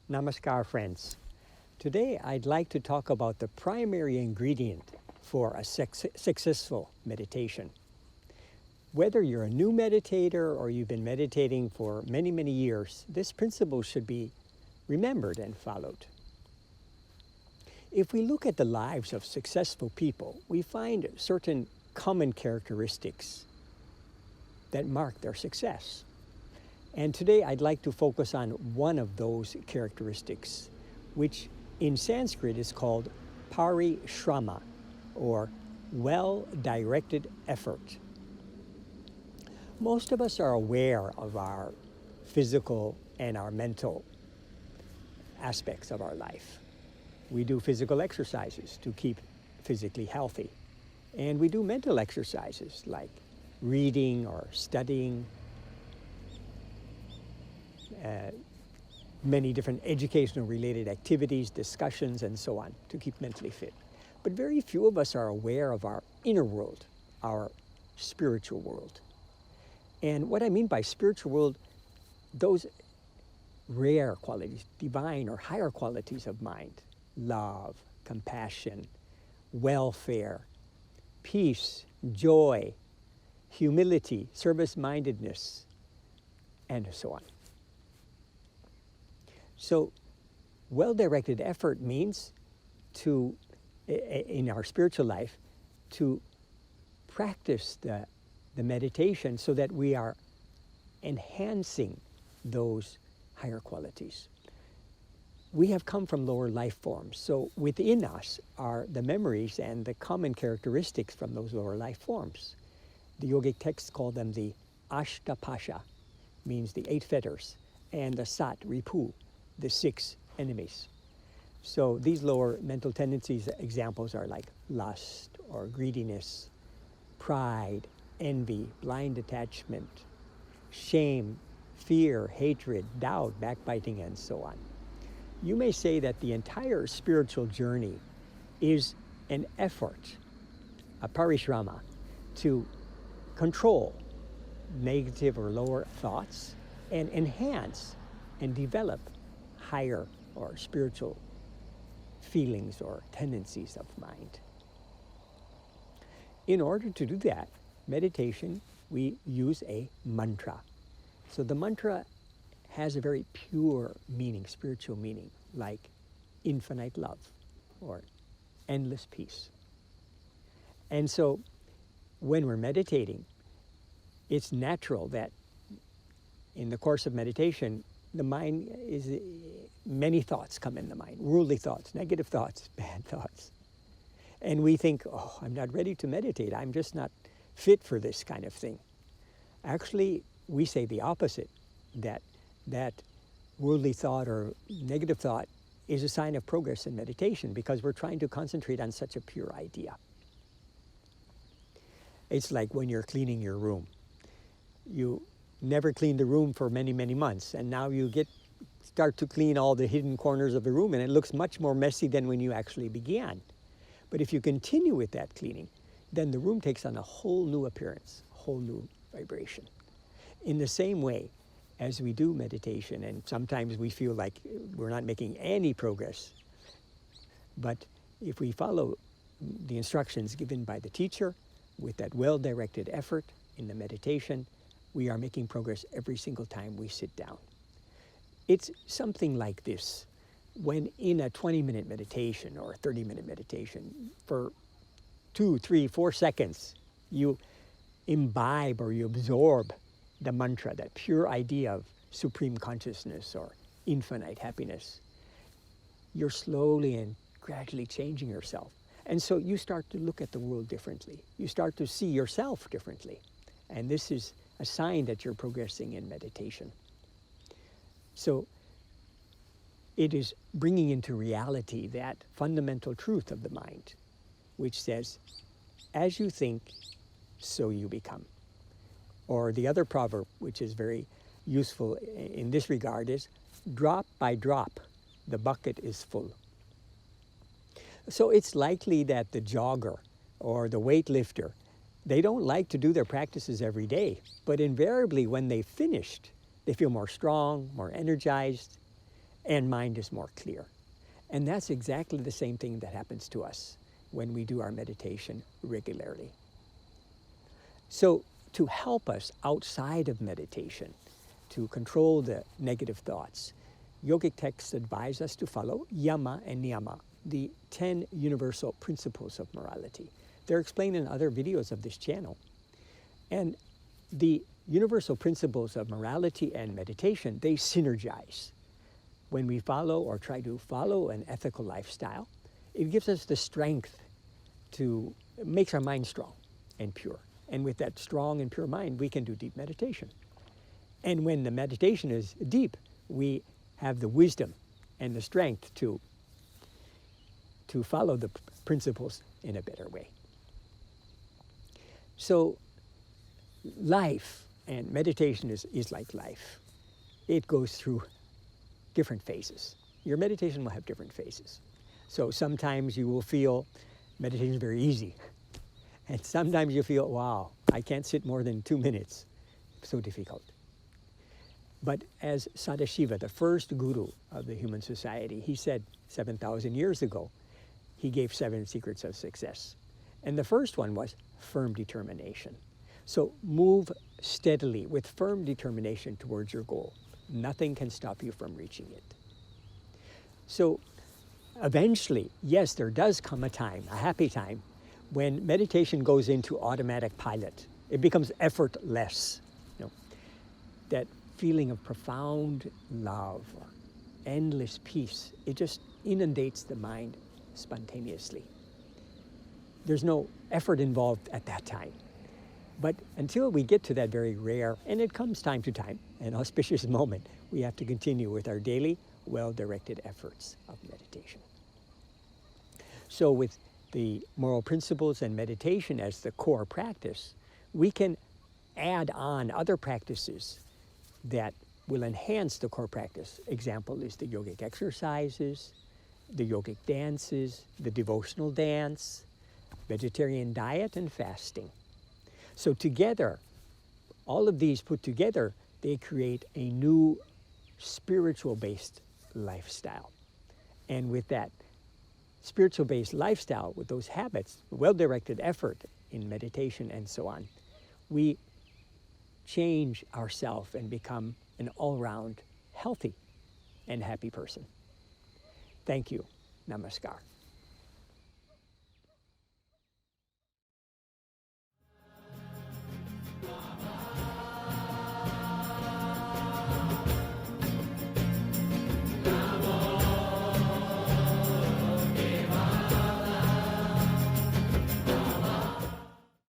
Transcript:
Namaskar, friends. Today I'd like to talk about the primary ingredient for a successful meditation. Whether you're a new meditator or you've been meditating for many, many years, this principle should be remembered and followed. If we look at the lives of successful people, we find certain common characteristics that mark their success. And today I'd like to focus on one of those characteristics, which in Sanskrit is called Parishrama, or well-directed effort. Most of us are aware of our physical and our mental aspects of our life. We do physical exercises to keep physically healthy. And we do mental exercises like reading or studying, many different educational related activities, discussions, and so on to keep mentally fit. But very few of us are aware of our inner world, our spiritual world. And what I mean by spiritual world, those rare qualities, divine or higher qualities of mind, love, compassion, welfare, peace, joy, humility, service-mindedness, and so on. So, well-directed effort means to, in our spiritual life, to practice the meditation so that we are enhancing those higher qualities. We have come from lower life forms, so within us are the memories and the common characteristics from those lower life forms. The yogic texts call them the ASTA PASHA, means the 8 fetters, and the Sat RIPU, the 6 enemies. So these lower mental tendencies examples are like lust or greediness, pride, envy, blind attachment, shame, fear, hatred, doubt, backbiting, and so on. You may say that the entire spiritual journey is an effort, a parishrama, to control negative or lower thoughts and enhance and develop higher or spiritual feelings or tendencies of mind. In order to do that, meditation, we use a mantra. So the mantra has a very pure meaning, spiritual meaning, like infinite love or endless peace. And so when we're meditating, it's natural that in the course of meditation, the mind is, many thoughts come in the mind, worldly thoughts, negative thoughts, bad thoughts. And we think, oh, I'm not ready to meditate. I'm just not fit for this kind of thing. Actually, we say the opposite, that worldly thought or negative thought is a sign of progress in meditation because we're trying to concentrate on such a pure idea. It's like when you're cleaning your room. You never cleaned the room for many, many months, and now you start to clean all the hidden corners of the room, and it looks much more messy than when you actually began. But if you continue with that cleaning, then the room takes on a whole new appearance, a whole new vibration. In the same way, as we do meditation, and sometimes we feel like we're not making any progress, but if we follow the instructions given by the teacher with that well-directed effort in the meditation, we are making progress every single time we sit down. It's something like this. When in a 20-minute meditation or a 30-minute meditation, for 2, 3, 4 seconds, you imbibe or you absorb the mantra, that pure idea of supreme consciousness or infinite happiness. You're slowly and gradually changing yourself. And so you start to look at the world differently. You start to see yourself differently. And this is a sign that you're progressing in meditation. So it is bringing into reality that fundamental truth of the mind, which says, as you think, so you become. Or the other proverb, which is very useful in this regard, is drop by drop, the bucket is full. So it's likely that the jogger or the weightlifter, they don't like to do their practices every day, but invariably when they've finished, they feel more strong, more energized, and mind is more clear. And that's exactly the same thing that happens to us when we do our meditation regularly. So to help us outside of meditation, to control the negative thoughts, yogic texts advise us to follow YAMA and NIYAMA, the 10 universal principles of morality. They're explained in other videos of this channel. And the universal principles of morality and meditation, they synergize. When we follow or try to follow an ethical lifestyle, it gives us the strength to, it makes our mind strong and pure. And with that strong and pure mind, we can do deep meditation. And when the meditation is deep, we have the wisdom and the strength to follow the principles in a better way. So life and meditation is like life. It goes through different phases. Your meditation will have different phases. So sometimes you will feel meditation is very easy. And sometimes you feel, wow, I can't sit more than 2 minutes. So difficult. But as Sadashiva, the first guru of the human society, he said 7,000 years ago, he gave 7 secrets of success. And the first one was firm determination. So move steadily with firm determination towards your goal. Nothing can stop you from reaching it. So eventually, yes, there does come a time, a happy time, when meditation goes into automatic pilot. It becomes effortless. That feeling of profound love or endless peace, it just inundates the mind spontaneously. There's no effort involved at that time. But until we get to that very rare, and it comes time to time, an auspicious moment, we have to continue with our daily, well-directed efforts of meditation. So with the moral principles and meditation as the core practice, we can add on other practices that will enhance the core practice. Example is the yogic exercises, the yogic dances, the devotional dance, vegetarian diet, and fasting. So together, all of these put together, they create a new spiritual-based lifestyle. And with that spiritual-based lifestyle, with those habits, well-directed effort in meditation and so on, we change ourselves and become an all-round healthy and happy person. Thank you. Namaskar.